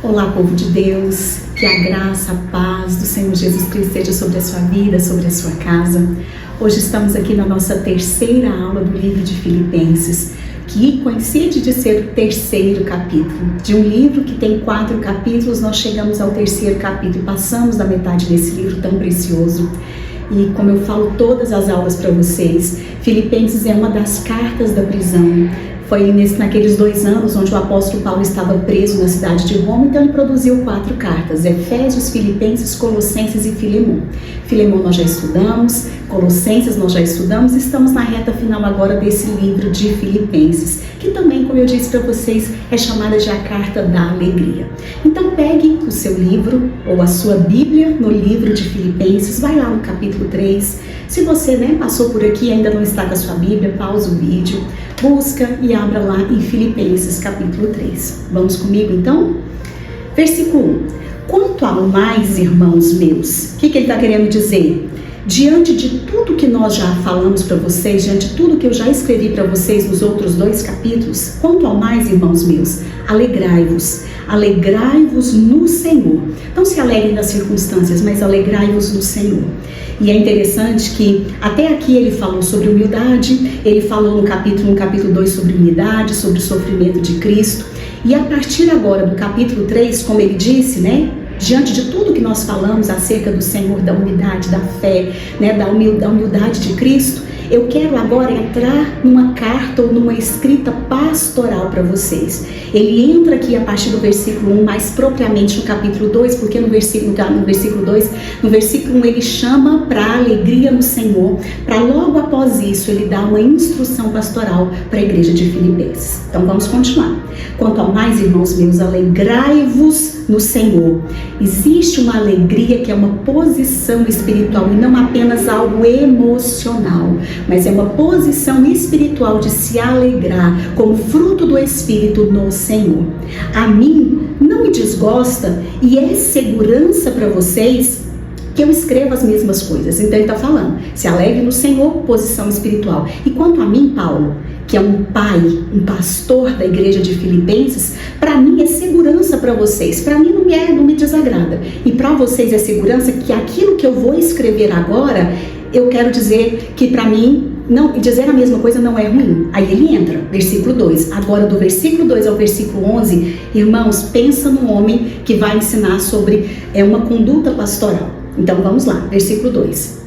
Olá, povo de Deus, que a graça, a paz do Senhor Jesus Cristo seja sobre a sua vida, sobre a sua casa. Hoje estamos aqui na nossa terceira aula do livro de Filipenses, que coincide de ser o terceiro capítulo. De um livro que tem 4 capítulos, nós chegamos ao terceiro capítulo, passamos da metade desse livro tão precioso. E como eu falo todas as aulas para vocês, Filipenses é uma das cartas da prisão. Foi naqueles 2 anos onde o apóstolo Paulo estava preso na cidade de Roma, então ele produziu 4 cartas: Efésios, Filipenses, Colossenses e Filemon. Filemon nós já estudamos, Colossenses nós já estudamos, estamos na reta final agora desse livro de Filipenses, que também, como eu disse para vocês, é chamada de a Carta da Alegria. Então pegue o seu livro ou a sua Bíblia no livro de Filipenses, vai lá no capítulo 3. Se você passou por aqui e ainda não está com a sua Bíblia, pausa o vídeo, busca e abra lá em Filipenses capítulo 3. Vamos comigo então? Versículo 1. Quanto ao mais, irmãos meus, o que ele está querendo dizer? Diante de tudo que nós já falamos para vocês, diante de tudo que eu já escrevi para vocês nos outros 2 capítulos, quanto ao mais, irmãos meus, alegrai-vos. Alegrai-vos no Senhor. Não se alegrem das circunstâncias, mas alegrai-vos no Senhor. E é interessante que até aqui ele falou sobre humildade, ele falou no capítulo 2 sobre unidade, sobre o sofrimento de Cristo. E a partir agora do capítulo 3, como ele disse, diante de tudo que nós falamos acerca do Senhor, da unidade, da fé, da humildade de Cristo, eu quero agora entrar numa carta ou numa escrita pastoral para vocês. Ele entra aqui a partir do versículo 1, mais propriamente no capítulo 2, porque no versículo 1 ele chama para a alegria no Senhor, para logo após isso ele dá uma instrução pastoral para a igreja de Filipenses. Então vamos continuar. Quanto ao mais, irmãos meus, alegrai-vos no Senhor. Existe uma alegria que é uma posição espiritual e não apenas algo emocional, mas é uma posição espiritual de se alegrar como fruto do Espírito no Senhor. A mim não me desgosta e é segurança para vocês que eu escrevo as mesmas coisas. Então ele está falando, se alegre no Senhor, posição espiritual. E quanto a mim, Paulo, que é um pai, um pastor da igreja de Filipenses, para mim é segurança para vocês. Para mim não me desagrada. E para vocês é segurança que aquilo que eu vou escrever agora, eu quero dizer que para mim, não, dizer a mesma coisa não é ruim. Aí ele entra, versículo 2. Agora do versículo 2 ao versículo 11, irmãos, pensa num homem que vai ensinar sobre uma conduta pastoral. Então vamos lá, versículo 2.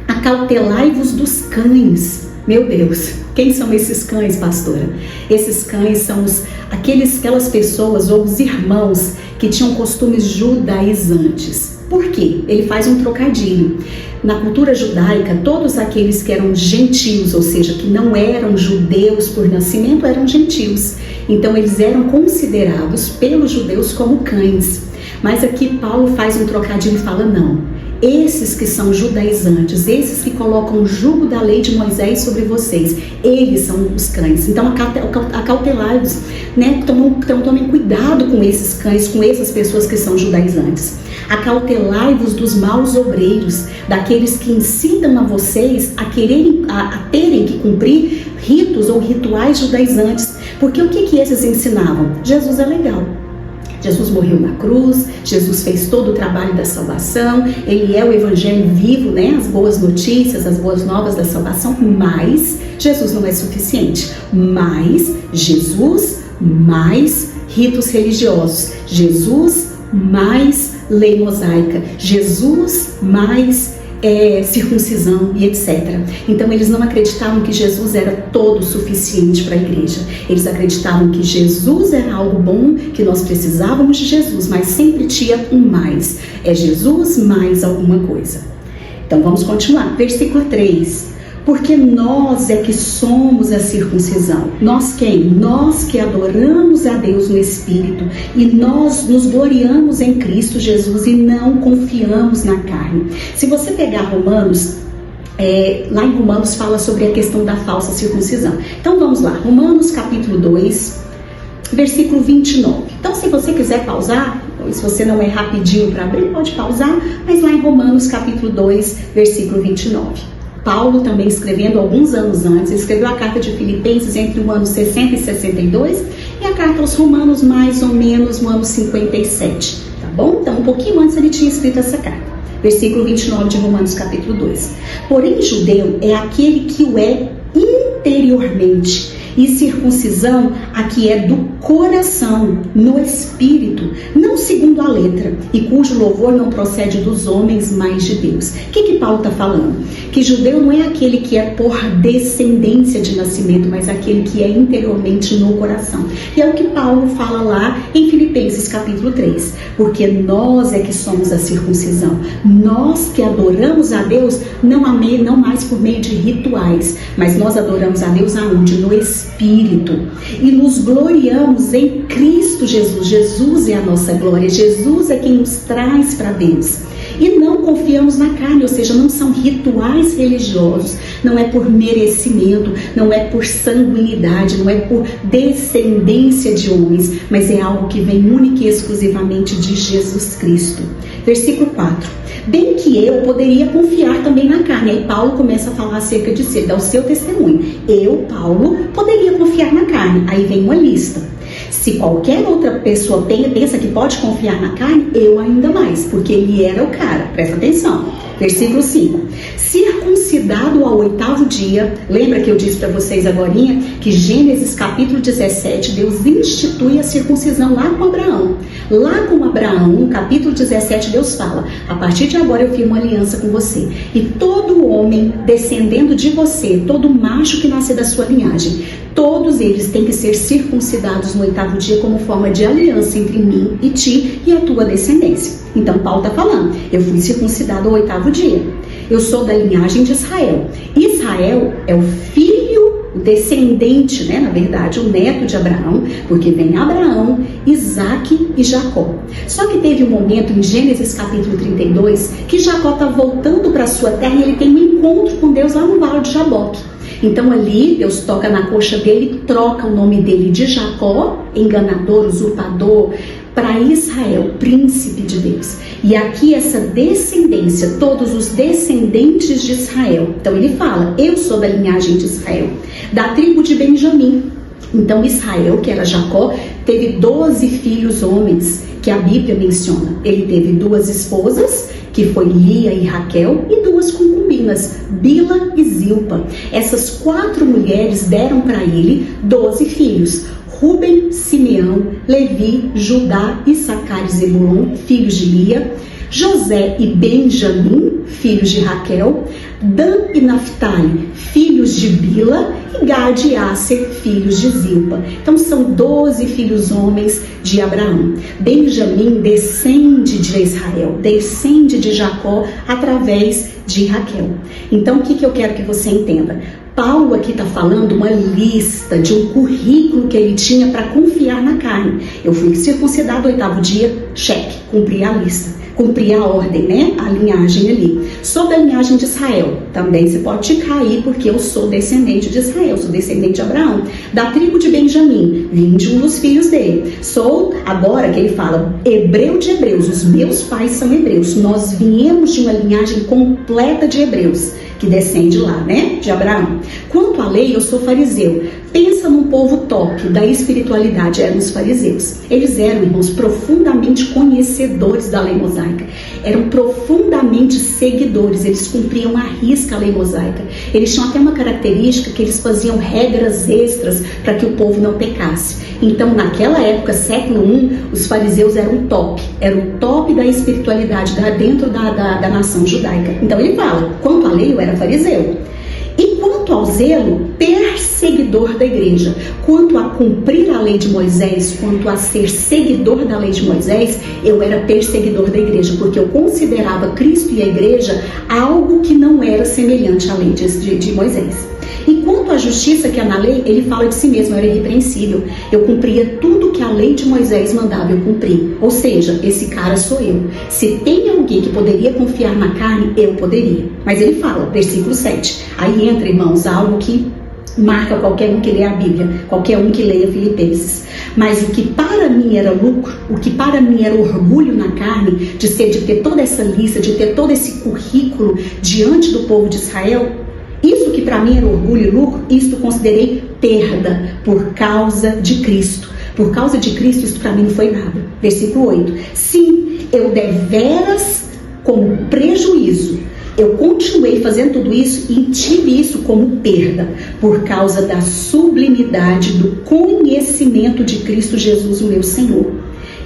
Acautelai-vos dos cães. Meu Deus, quem são esses cães, pastora? Esses cães são aquelas pessoas ou os irmãos que tinham costumes judaizantes. Por quê? Ele faz um trocadilho. Na cultura judaica, todos aqueles que eram gentios, ou seja, que não eram judeus por nascimento, eram gentios. Então eles eram considerados pelos judeus como cães. Mas aqui Paulo faz um trocadilho e fala, não, esses que são judaizantes, esses que colocam o jugo da lei de Moisés sobre vocês, eles são os cães. Então acautelai-vos, então tomem cuidado com esses cães, com essas pessoas que são judaizantes. Acautelai-vos dos maus obreiros, daqueles que ensinam a vocês a terem que cumprir ritos ou rituais judaizantes. Porque o que esses ensinavam? Jesus é legal. Jesus morreu na cruz, Jesus fez todo o trabalho da salvação, ele é o evangelho vivo, as boas notícias, as boas novas da salvação, mas Jesus não é suficiente. Mais Jesus, mais ritos religiosos. Jesus, mais lei mosaica. Jesus, mais circuncisão e etc. Então eles não acreditavam que Jesus era todo suficiente para a igreja. Eles acreditavam que Jesus era algo bom, que nós precisávamos de Jesus, mas sempre tinha um mais. É Jesus mais alguma coisa. Então vamos continuar. Versículo 3. Porque nós é que somos a circuncisão. Nós quem? Nós que adoramos a Deus no Espírito e nós nos gloriamos em Cristo Jesus e não confiamos na carne. Se você pegar Romanos, lá em Romanos fala sobre a questão da falsa circuncisão. Então vamos lá, Romanos capítulo 2, versículo 29. Então se você quiser pausar, ou se você não é rapidinho para abrir, pode pausar, mas lá em Romanos capítulo 2, versículo 29. Paulo, também escrevendo alguns anos antes, escreveu a carta de Filipenses entre o ano 60 e 62 e a carta aos Romanos mais ou menos no ano 57. bom? Então, um pouquinho antes ele tinha escrito essa carta. Versículo 29 de Romanos capítulo 2. Porém, judeu é aquele que o é interiormente, e circuncisão a que é do coração, no espírito, não segundo a letra, e cujo louvor não procede dos homens, mas de Deus. O que Paulo está falando? Que judeu não é aquele que é por descendência de nascimento, mas aquele que é interiormente no coração. E é o que Paulo fala lá em Filipenses capítulo 3. Porque nós é que somos a circuncisão. Nós que adoramos a Deus, não mais por meio de rituais, mas nós adoramos a Deus aonde? No Espírito. E nos gloriamos em Cristo Jesus. Jesus é a nossa glória. Jesus é quem nos traz para Deus. E não confiamos na carne, ou seja, não são rituais religiosos, não é por merecimento, não é por sanguinidade, não é por descendência de homens, mas é algo que vem única e exclusivamente de Jesus Cristo. Versículo 4. Bem que eu poderia confiar também na carne. Aí Paulo começa a falar acerca de si, dá o seu testemunho. Eu, Paulo, poderia confiar na carne. Aí vem uma lista. Se qualquer outra pessoa pensa que pode confiar na carne, eu ainda mais, porque ele era o cara. Presta atenção. Versículo 5. Circuncidado ao 8º dia, lembra que eu disse para vocês agorinha que Gênesis capítulo 17, Deus institui a circuncisão lá com Abraão. Lá com Abraão, no capítulo 17, Deus fala: a partir de agora eu firmo uma aliança com você. E todo homem descendendo de você, todo macho que nascer da sua linhagem, todos eles têm que ser circuncidados no 8º dia como forma de aliança entre mim e ti e a tua descendência. Então Paulo está falando, eu fui circuncidado ao 8º dia. Eu sou da linhagem de Israel. Israel é o filho, o descendente, na verdade, o neto de Abraão, porque vem Abraão, Isaac e Jacó. Só que teve um momento em Gênesis capítulo 32 que Jacó está voltando para sua terra e ele tem um encontro com Deus lá no vale de Jaboque. Então ali Deus toca na coxa dele, troca o nome dele de Jacó, enganador, usurpador, para Israel, príncipe de Deus. E aqui essa descendência, todos os descendentes de Israel. Então ele fala, eu sou da linhagem de Israel, da tribo de Benjamim. Então Israel, que era Jacó, teve 12 filhos homens, que a Bíblia menciona. Ele teve 2 esposas, que foi Lia e Raquel, e 2 concubinas, Bila e Zilpa. Essas 4 mulheres deram para ele 12 filhos. Ruben, Simeão, Levi, Judá, Issacar e Zebulon, filhos de Lia, José e Benjamim, filhos de Raquel, Dan e Naftali, filhos de Bila, e Gad e Aser, filhos de Zilpa. Então são 12 filhos homens de Abraão. Benjamim descende de Israel, descende de Jacó através de Raquel. Então o que eu quero que você entenda? Paulo aqui está falando uma lista de um currículo que ele tinha para confiar na carne. Eu fui circuncidado ao 8º dia, cheque, cumpri a lista, cumpri a ordem, a linhagem ali. Sou da linhagem de Israel, também você pode ticar aí, porque eu sou descendente de Israel, sou descendente de Abraão. Da tribo de Benjamim, vim de um dos filhos dele. Sou, agora que ele fala, hebreu de hebreus, os meus pais são hebreus. Nós viemos de uma linhagem completa de hebreus, que descende lá, de Abraão. Quanto à lei, eu sou fariseu. Pensa num povo top da espiritualidade, eram os fariseus. Eles eram, irmãos, profundamente conhecedores da lei mosaica. Eram profundamente seguidores, eles cumpriam à risca a lei mosaica. Eles tinham até uma característica que eles faziam regras extras para que o povo não pecasse. Então, naquela época, século I, os fariseus eram o top da espiritualidade dentro da nação judaica. Então ele fala, quanto à lei eu era fariseu. E quanto ao zelo, perseguidor da igreja. Quanto a cumprir a lei de Moisés, quanto a ser seguidor da lei de Moisés, eu era perseguidor da igreja, porque eu considerava Cristo e a igreja algo que não era semelhante à lei de Moisés. E quanto à justiça que é na lei, ele fala de si mesmo, eu era irrepreensível. Eu cumpria tudo que a lei de Moisés mandava eu cumprir. Ou seja, esse cara sou eu. Se tem alguém que poderia confiar na carne, eu poderia. Mas ele fala, versículo 7. Aí entra, irmãos, algo que marca qualquer um que lê a Bíblia, qualquer um que leia Filipenses. Mas o que para mim era lucro, o que para mim era orgulho na carne, de ter toda essa lista, de ter todo esse currículo diante do povo de Israel, isso que para mim era orgulho e lucro, isso considerei perda por causa de Cristo. Por causa de Cristo, isso para mim não foi nada. Versículo 8. Sim, eu deveras, como prejuízo, eu continuei fazendo tudo isso e tive isso como perda, por causa da sublimidade do conhecimento de Cristo Jesus, o meu Senhor.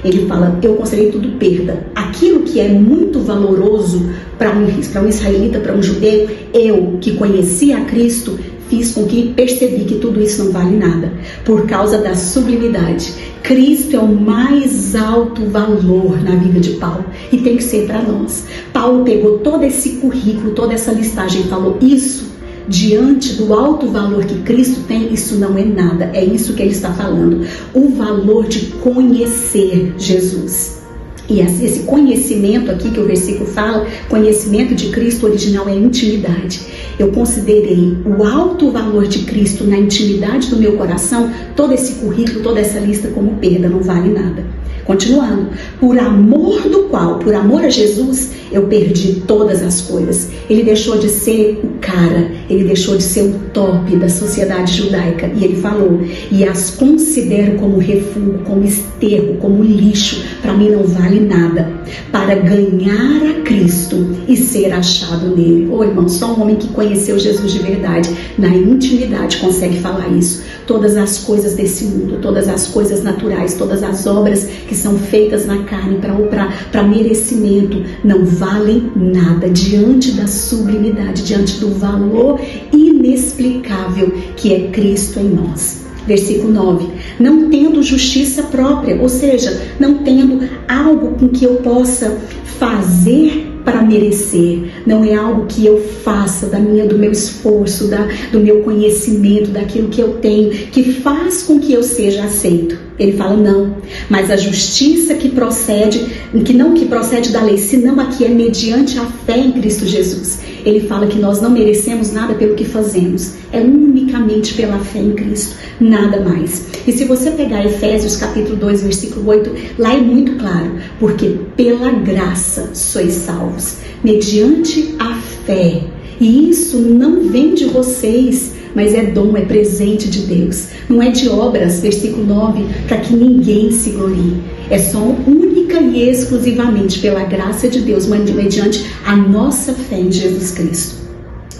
Ele fala, eu considerei tudo perda. Aquilo que é muito valoroso para um israelita, para um judeu, eu que conhecia a Cristo, fiz com que percebi que tudo isso não vale nada, por causa da sublimidade. Cristo é o mais alto valor na vida de Paulo e tem que ser para nós. Paulo pegou todo esse currículo, toda essa listagem e falou, isso, diante do alto valor que Cristo tem, isso não é nada. É isso que ele está falando, o valor de conhecer Jesus. E esse conhecimento aqui que o versículo fala, conhecimento de Cristo original é intimidade. Eu considerei o alto valor de Cristo na intimidade do meu coração, todo esse currículo, toda essa lista como perda, não vale nada. Continuando, por amor do qual, por amor a Jesus, eu perdi todas as coisas. Ele deixou de ser o cara, ele deixou de ser o top da sociedade judaica. E ele falou, e as considero como refúgio, como esterco, como lixo, para mim não vale nada, para ganhar a Cristo e ser achado nele. Ô irmão, só um homem que conheceu Jesus de verdade, na intimidade, consegue falar isso. Todas as coisas desse mundo, todas as coisas naturais, todas as obras que são feitas na carne para merecimento, não valem nada diante da sublimidade, diante do valor inexplicável que é Cristo em nós. Versículo 9, não tendo justiça própria, ou seja, não tendo algo com que eu possa fazer para merecer, não é algo que eu faça do meu esforço, do meu conhecimento, daquilo que eu tenho, que faz com que eu seja aceito. Ele fala não, mas a justiça que procede da lei, senão a que é mediante a fé em Cristo Jesus. Ele fala que nós não merecemos nada pelo que fazemos, é unicamente pela fé em Cristo, nada mais. E se você pegar Efésios capítulo 2, versículo 8, lá é muito claro, porque pela graça sois salvos, mediante a fé, e isso não vem de vocês, mas é dom, é presente de Deus, não é de obras, versículo 9, para que ninguém se glorie, é só única e exclusivamente pela graça de Deus, mediante a nossa fé em Jesus Cristo.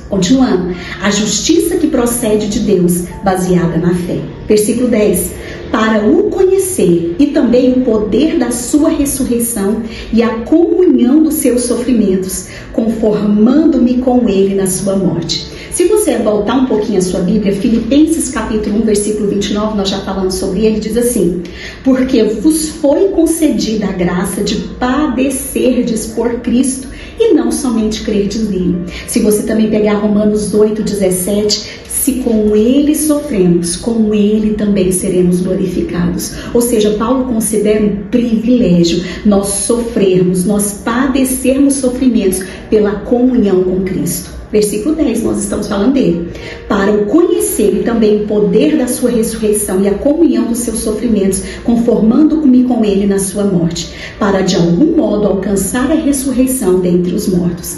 Continuando, a justiça que procede de Deus, baseada na fé. Versículo 10, para o conhecer e também o poder da sua ressurreição e a comunhão dos seus sofrimentos, conformando-me com ele na sua morte. Se você voltar um pouquinho a sua Bíblia, Filipenses capítulo 1, versículo 29, nós já falamos sobre ele, diz assim, porque vos foi concedida a graça de padecerdes por Cristo e não somente crerdes nele. Se você também pegar Romanos 8, 17, se com ele sofremos, com ele também seremos glorificados. Ou seja, Paulo considera um privilégio nós sofrermos, nós padecermos sofrimentos pela comunhão com Cristo. Versículo 10, nós estamos falando dele. Para o conhecer e também o poder da sua ressurreição e a comunhão dos seus sofrimentos, conformando-me com ele na sua morte, para de algum modo alcançar a ressurreição dentre os mortos.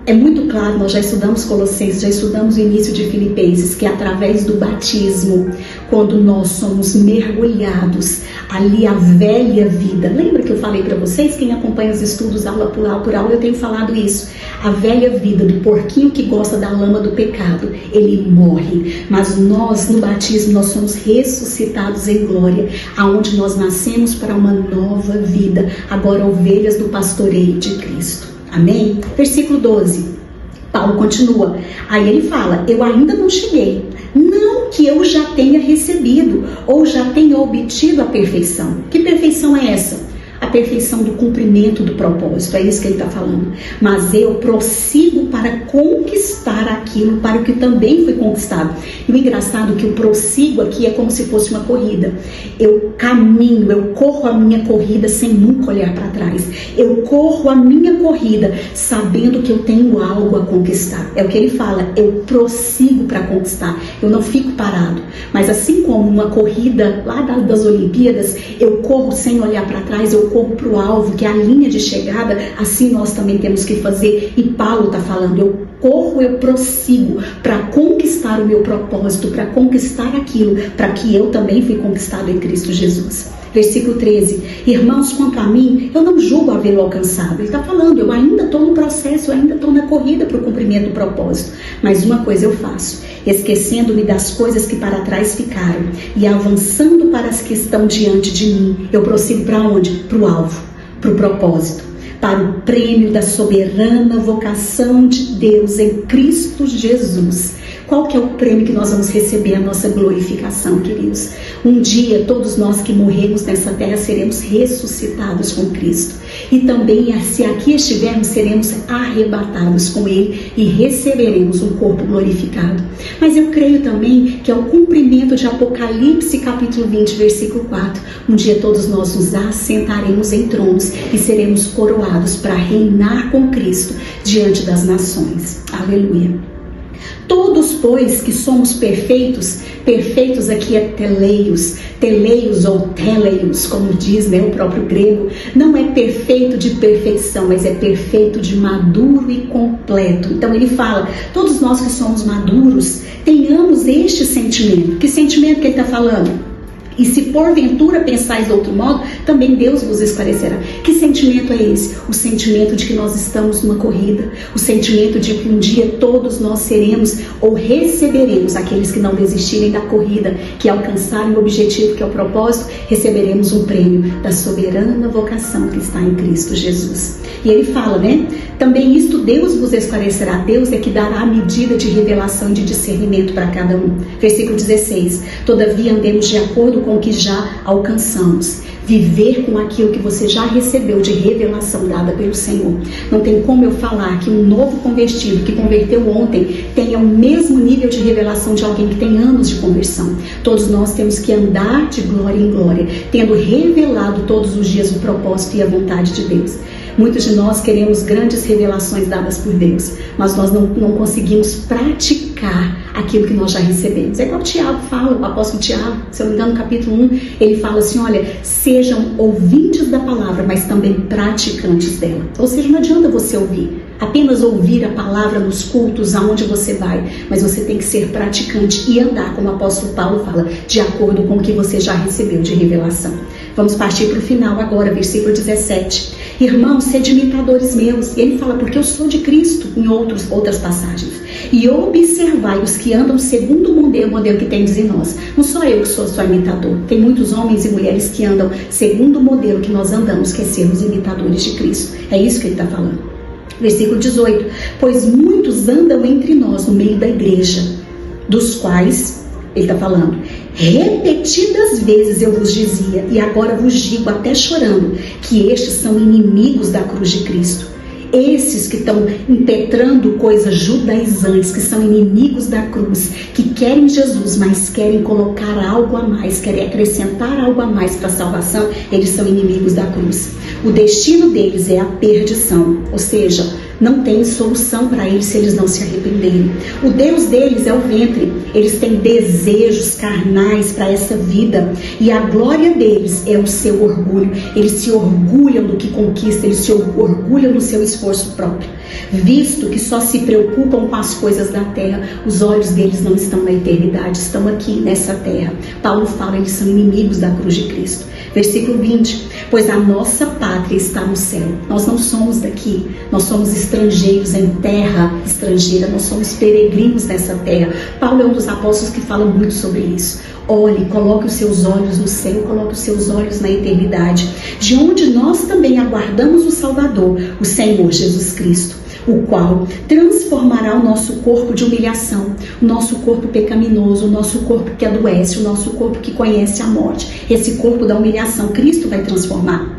É muito claro, nós já estudamos Colossenses, já estudamos o início de Filipenses, que através do batismo, quando nós somos mergulhados ali a velha vida, lembra que eu falei para vocês, quem acompanha os estudos aula por aula, eu tenho falado isso, a velha vida do porquinho que gosta da lama do pecado, ele morre, mas nós no batismo nós somos ressuscitados em glória, aonde nós nascemos para uma nova vida, agora ovelhas do pastoreio de Cristo. Amém? Versículo 12, Paulo continua, aí ele fala, eu ainda não cheguei, não que eu já tenha recebido ou já tenha obtido a perfeição. Que perfeição é essa? A perfeição do cumprimento do propósito, é isso que ele está falando. Mas eu prossigo para conquistar aquilo para o que também foi conquistado. E o engraçado é que o prossigo aqui é como se fosse uma corrida. Eu caminho, eu corro a minha corrida sem nunca olhar para trás. Eu corro a minha corrida sabendo que eu tenho algo a conquistar. É o que ele fala, eu prossigo para conquistar. Eu não fico parado. Mas assim como uma corrida lá das Olimpíadas, eu corro sem olhar para trás, eu corro para o alvo, que é a linha de chegada, assim nós também temos que fazer. E Paulo está falando, eu corro, eu prossigo para conquistar o meu propósito, para conquistar aquilo, para que eu também fui conquistado em Cristo Jesus. Versículo 13. Irmãos, quanto a mim, eu não julgo havê-lo alcançado. Ele está falando, eu ainda estou no processo, eu ainda estou na corrida para o cumprimento do propósito. Mas uma coisa eu faço, esquecendo-me das coisas que para trás ficaram e avançando para as que estão diante de mim, eu prossigo para onde? Para o alvo, para o propósito, para o prêmio da soberana vocação de Deus em Cristo Jesus. Qual que é o prêmio que nós vamos receber? A nossa glorificação, queridos. Um dia, todos nós que morremos nessa terra seremos ressuscitados com Cristo. E também, se aqui estivermos, seremos arrebatados com Ele e receberemos um corpo glorificado. Mas eu creio também que é o cumprimento de Apocalipse, capítulo 20, versículo 4. Um dia todos nós nos assentaremos em tronos e seremos coroados para reinar com Cristo diante das nações. Aleluia. Todos, pois, que somos perfeitos, perfeitos aqui é teleios ou teleios, como diz, né, o próprio grego, não é perfeito de perfeição, mas é perfeito de maduro e completo. Então ele fala, todos nós que somos maduros, tenhamos este sentimento. Que sentimento que ele está falando? E se porventura pensais de outro modo, também Deus vos esclarecerá. Que sentimento é esse? O sentimento de que nós estamos numa corrida. O sentimento de que um dia todos nós seremos ou receberemos, aqueles que não desistirem da corrida, que alcançarem o objetivo, que é o propósito, receberemos um prêmio da soberana vocação que está em Cristo Jesus. E ele fala, né? Também isto Deus vos esclarecerá. Deus é que dará a medida de revelação e de discernimento para cada um. Versículo 16. Todavia andemos de acordo com o que já alcançamos. Viver com aquilo que você já recebeu de revelação dada pelo Senhor. Não tem como eu falar que um novo convertido que converteu ontem tenha o mesmo nível de revelação de alguém que tem anos de conversão. Todos nós temos que andar de glória em glória, tendo revelado todos os dias o propósito e a vontade de Deus. Muitos de nós queremos grandes revelações dadas por Deus, mas nós não conseguimos praticar aquilo que nós já recebemos. É igual o Tiago fala, o apóstolo Tiago, se eu não me engano, no capítulo 1, ele fala assim, olha, sejam ouvintes da palavra, mas também praticantes dela. Ou seja, não adianta você apenas ouvir a palavra nos cultos, aonde você vai, mas você tem que ser praticante e andar, como o apóstolo Paulo fala, de acordo com o que você já recebeu de revelação. Vamos partir para o final agora, versículo 17. Irmãos, sede imitadores meus. E ele fala, porque eu sou de Cristo, em outras passagens. E observai os que andam segundo o modelo que tendes em nós. Não sou eu que sou só imitador. Tem muitos homens e mulheres que andam segundo o modelo que nós andamos, que é sermos imitadores de Cristo. É isso que ele está falando. Versículo 18. Pois muitos andam entre nós, no meio da igreja, dos quais... Ele está falando, repetidas vezes eu vos dizia, e agora vos digo até chorando, que estes são inimigos da cruz de Cristo. Esses que estão impetrando coisas judaizantes, que são inimigos da cruz, que querem Jesus, mas querem colocar algo a mais, querem acrescentar algo a mais para a salvação, eles são inimigos da cruz. O destino deles é a perdição, ou seja, não tem solução para eles se eles não se arrependerem. O Deus deles é o ventre. Eles têm desejos carnais para essa vida. E a glória deles é o seu orgulho. Eles se orgulham do que conquistam. Eles se orgulham do seu esforço próprio. Visto que só se preocupam com as coisas da terra, os olhos deles não estão na eternidade, estão aqui nessa terra. Paulo fala, eles são inimigos da cruz de Cristo. Versículo 20. Pois a nossa pátria está no céu. Nós não somos daqui. Nós somos estrangeiros em terra estrangeira. Nós somos peregrinos nessa terra. Paulo é um dos apóstolos que fala muito sobre isso. Olhe, coloque os seus olhos no céu, coloque os seus olhos na eternidade, de onde nós também aguardamos o Salvador, o Senhor Jesus Cristo, o qual transformará o nosso corpo de humilhação, o nosso corpo pecaminoso, o nosso corpo que adoece, o nosso corpo que conhece a morte. Esse corpo da humilhação, Cristo vai transformar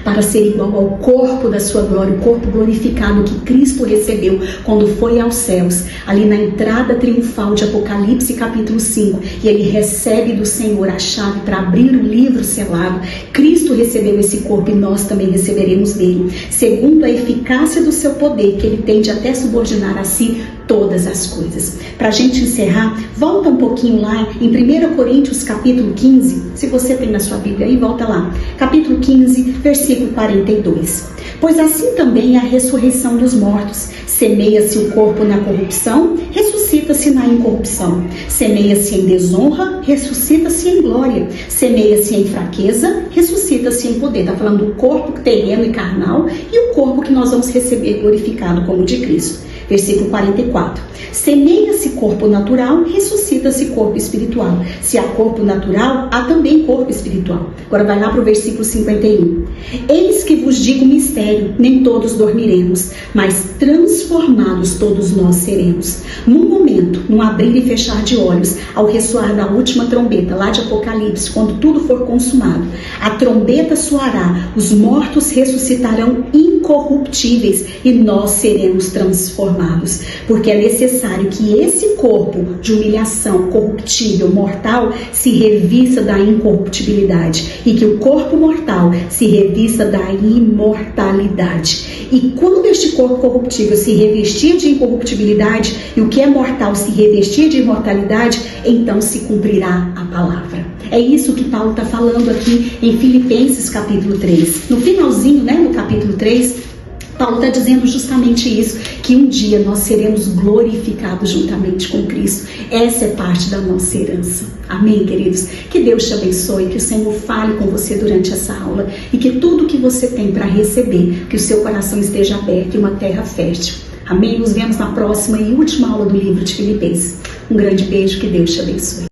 para ser igual ao corpo da sua glória, o corpo glorificado que Cristo recebeu quando foi aos céus, ali na entrada triunfal de Apocalipse capítulo 5, e ele recebe do Senhor a chave para abrir o livro selado. Cristo recebeu esse corpo e nós também receberemos dele, segundo a eficácia do seu poder, que ele tem de até subordinar a si todas as coisas. Para a gente encerrar, volta um pouquinho lá em 1 Coríntios capítulo 15, se você tem na sua Bíblia aí, volta lá, capítulo 15, versículo 42. Pois assim também é a ressurreição dos mortos. Semeia-se o corpo na corrupção, ressuscita-se na incorrupção. Semeia-se em desonra, ressuscita-se em glória. Semeia-se em fraqueza, ressuscita-se em poder. Está falando do corpo terreno e carnal e o corpo que nós vamos receber glorificado como o de Cristo. Versículo 44. Semeia-se corpo natural, ressuscita-se corpo espiritual. Se há corpo natural, há também corpo espiritual. Agora vai lá para o versículo 51. Eis que vos digo um mistério, nem todos dormiremos, mas transformados todos nós seremos. Num momento, num abrir e fechar de olhos, ao ressoar da última trombeta, lá de Apocalipse, quando tudo for consumado, a trombeta soará, os mortos ressuscitarão incorruptíveis e nós seremos transformados. Porque é necessário que esse corpo de humilhação corruptível, mortal, se revista da incorruptibilidade e que o corpo mortal se revista da imortalidade. E quando este corpo corruptível se revestir de incorruptibilidade e o que é mortal se revestir de imortalidade, então se cumprirá a palavra. É isso que Paulo está falando aqui em Filipenses capítulo 3. No finalzinho, no capítulo 3, Paulo está dizendo justamente isso, que um dia nós seremos glorificados juntamente com Cristo. Essa é parte da nossa herança. Amém, queridos? Que Deus te abençoe, que o Senhor fale com você durante essa aula e que tudo que você tem para receber, que o seu coração esteja aberto e uma terra fértil. Amém? Nos vemos na próxima e última aula do livro de Filipenses. Um grande beijo, que Deus te abençoe.